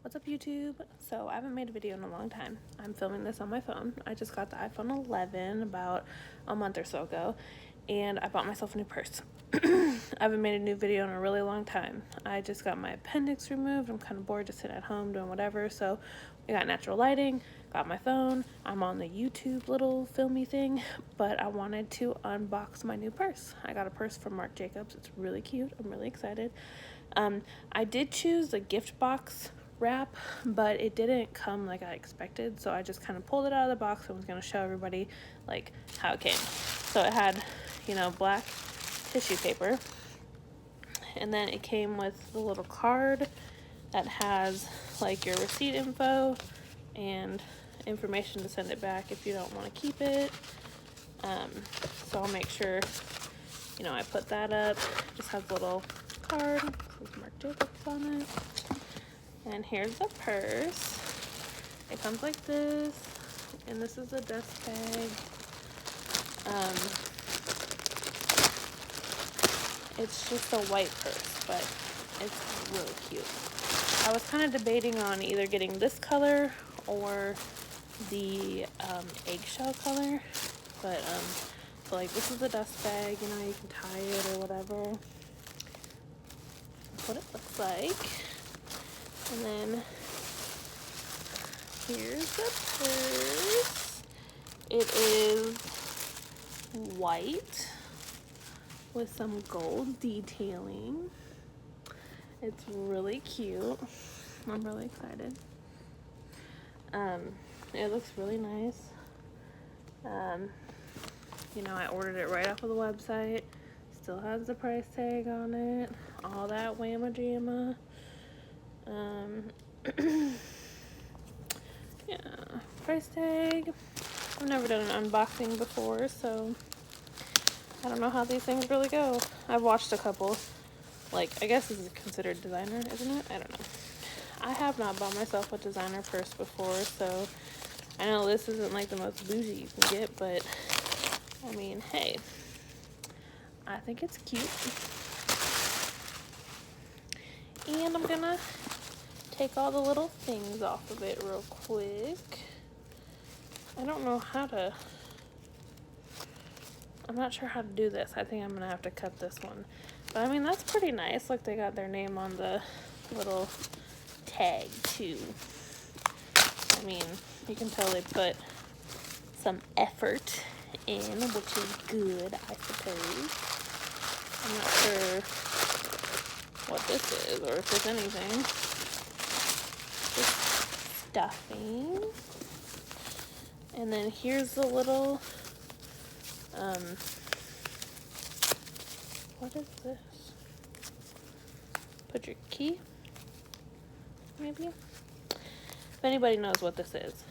What's up, YouTube? So I haven't made a video in a long time. I'm filming this on my phone. I just got the iPhone 11 about a month or so ago, and I bought myself a new purse. I haven't made a new video in a really long time. I just got my appendix removed. I'm kind of bored just sitting at home doing whatever, so we got natural lighting, got my phone. I'm on the YouTube little filmy thing, but I wanted to unbox my new purse. I got a purse from Marc Jacobs. It's really cute. I'm really excited. I did choose the gift box wrap, but it didn't come like I expected, so I just kind of pulled it out of the box and was going to show everybody like how it came. So it had, you know, black tissue paper, and then it came with the little card that has like your receipt info and information to send it back if you don't want to keep it. So I'll make sure, you know, I put that up. Just has a little card with Marc Jacobs on it. And here's the purse. It comes like this, and this is a dust bag. It's just a white purse, but it's really cute. I was kind of debating on either getting this color or the eggshell color, but so like this is the dust bag, you know, you can tie it or whatever. That's what it looks like. And then here's the purse. It is white with some gold detailing. It's really cute. I'm really excited. It looks really nice. You know, I ordered it right off of the website. Still has the price tag on it. All that whamma jamma. Yeah, price tag. I've never done an unboxing before, so I don't know how these things really go. I've watched a couple. Like, I guess this is considered designer, isn't it? I don't know. I have not bought myself a designer purse before, so I know this isn't like the most bougie you can get, but I mean, hey, I think it's cute. And I'm gonna take all the little things off of it real quick. I don't know how to, I'm not sure how to do this. I think I'm gonna have to cut this one. But I mean, that's pretty nice. Look, they got their name on the little tag too. I mean, you can tell they put some effort in, which is good, I suppose. I'm not sure what this is or if it's anything. Just stuffing. And then here's the little, what is this? Put your key, maybe? If anybody knows what this is,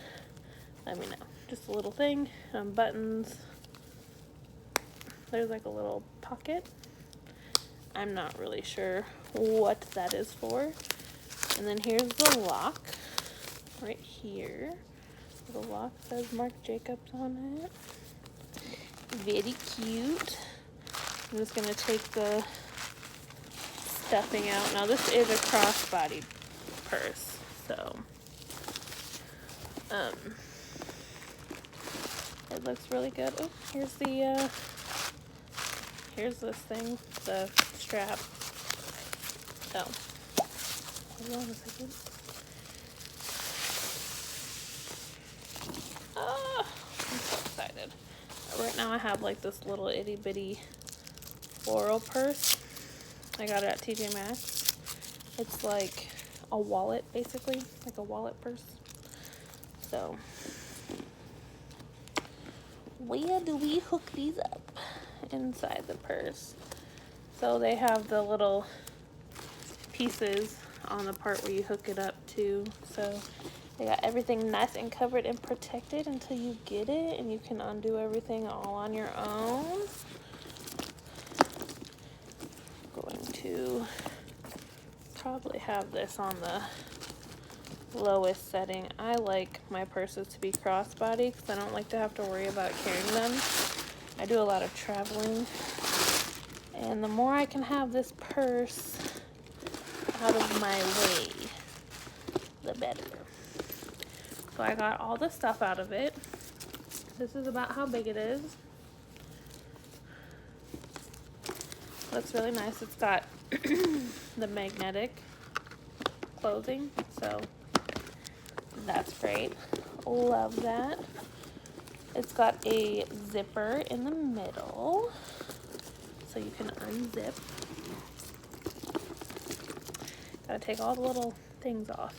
let me know. Just a little thing, buttons. There's like a little pocket. I'm not really sure what that is for. And then here's the lock right here. The lock says Marc Jacobs on it. Very cute. I'm just gonna take the stuffing out. Now this is a crossbody purse, so it looks really good. Oh, here's the here's this thing, the strap. So hold on a second. I'm so excited. Right now I have like this little itty bitty floral purse. I got it at TJ Maxx. It's like a wallet, basically, like a wallet purse. So where do we hook these up? Inside the purse. So they have the little pieces on the part where you hook it up to. So they got everything nice and covered and protected until you get it, and you can undo everything all on your own. I'm going to probably have this on the lowest setting. I like my purses to be crossbody because I don't like to have to worry about carrying them. I do a lot of traveling, and the more I can have this purse out of my way, better. So I got all the stuff out of it. This is about how big it is. Looks really nice. It's got the magnetic clothing, so that's great. Love that. It's got a zipper in the middle, so you can unzip. Gotta take all the little things off.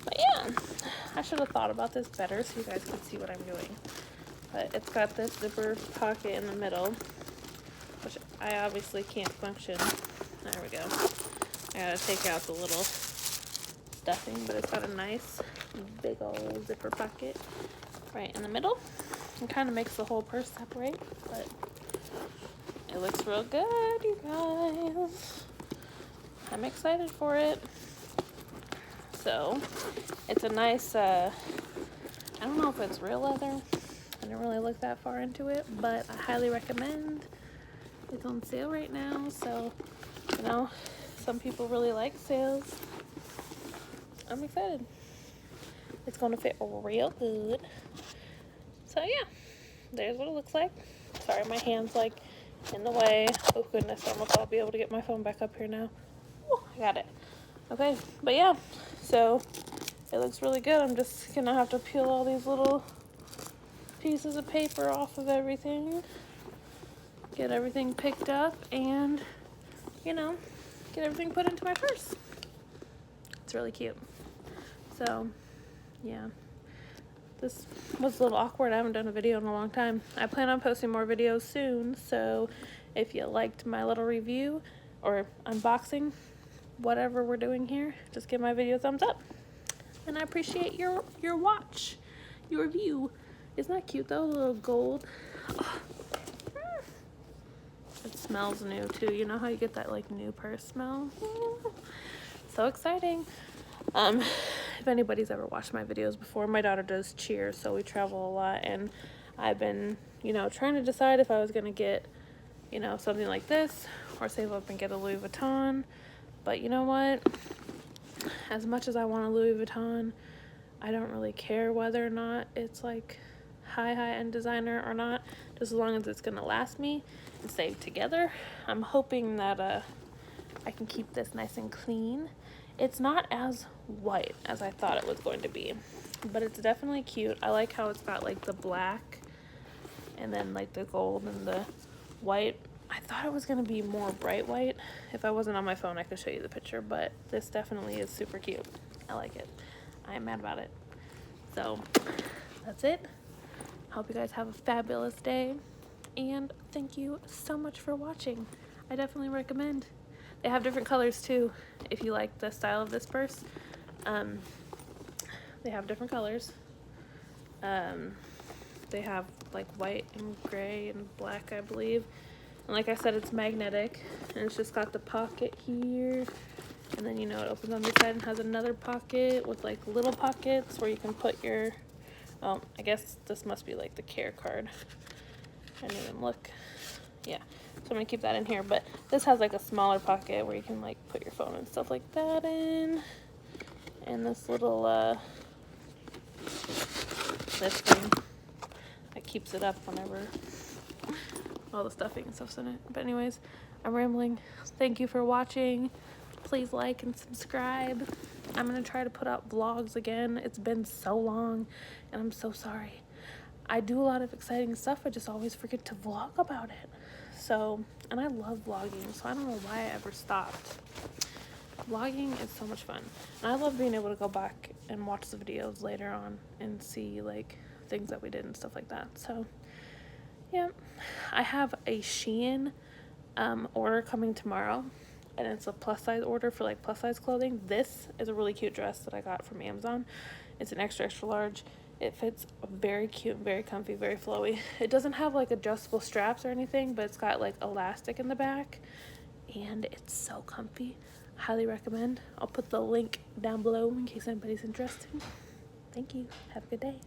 But yeah, I should have thought about this better so you guys could see what I'm doing. But it's got this zipper pocket in the middle, which I obviously can't function. There we go. I gotta take out the little stuffing, but it's got a nice big old zipper pocket right in the middle. It kind of makes the whole purse separate, but it looks real good, you guys. I'm excited for it. So it's a nice, I don't know if it's real leather. I didn't really look that far into it, but I highly recommend. It's on sale right now, so, you know, some people really like sales. I'm excited. It's going to fit real good. So yeah, there's what it looks like. Sorry, my hand's like in the way. Oh goodness, I almost I'll be able to get my phone back up here now. Ooh, I got it. Okay, but yeah, so it looks really good. I'm just gonna have to peel all these little pieces of paper off of everything, get everything picked up, and, you know, get everything put into my purse. It's really cute. So yeah, this was a little awkward. I haven't done a video in a long time. I plan on posting more videos soon, so if you liked my little review or unboxing, whatever we're doing here, just give my video a thumbs up. And I appreciate your watch, your view. Isn't that cute though? A little gold. Oh. It smells new too. You know how you get that like new purse smell? So exciting. If anybody's ever watched my videos before, my daughter does cheer, so we travel a lot, and I've been, you know, trying to decide if I was gonna get, you know, something like this or save up and get a Louis Vuitton. But you know what? As much as I want a Louis Vuitton, I don't really care whether or not it's like high-end designer or not, just as long as it's gonna last me and stay together. I'm hoping that I can keep this nice and clean. It's not as white as I thought it was going to be, but it's definitely cute. I like how it's got like the black and then like the gold and the white. I thought it was going to be more bright white. If I wasn't on my phone, I could show you the picture, but this definitely is super cute. I like it. I am mad about it. So that's it. Hope you guys have a fabulous day, and thank you so much for watching. I definitely recommend. They have different colors too, if you like the style of this purse. They have different colors. They have like white and gray and black, I believe. And like I said, it's magnetic, and it's just got the pocket here, and then, you know, it opens on the side and has another pocket with like little pockets where you can put your, I guess this must be like the care card. I didn't even look. Yeah, so I'm gonna keep that in here, but this has like a smaller pocket where you can like put your phone and stuff like that in, and this little this thing that keeps it up whenever all the stuffing and stuff's in it. But anyways, I'm rambling. Thank you for watching. Please like and subscribe. I'm gonna try to put out vlogs again. It's been so long, and I'm so sorry. I do a lot of exciting stuff, I just always forget to vlog about it. So, and I love vlogging, so I don't know why I ever stopped. Vlogging is so much fun, and I love being able to go back and watch the videos later on and see like things that we did and stuff like that. So yeah, I have a Shein order coming tomorrow, and it's a plus size order for like plus size clothing. This is a really cute dress that I got from Amazon. It's an extra large. It fits very cute, very comfy, very flowy. It doesn't have like adjustable straps or anything, but it's got like elastic in the back, and it's so comfy. Highly recommend. I'll put the link down below in case anybody's interested. Thank you. Have a good day.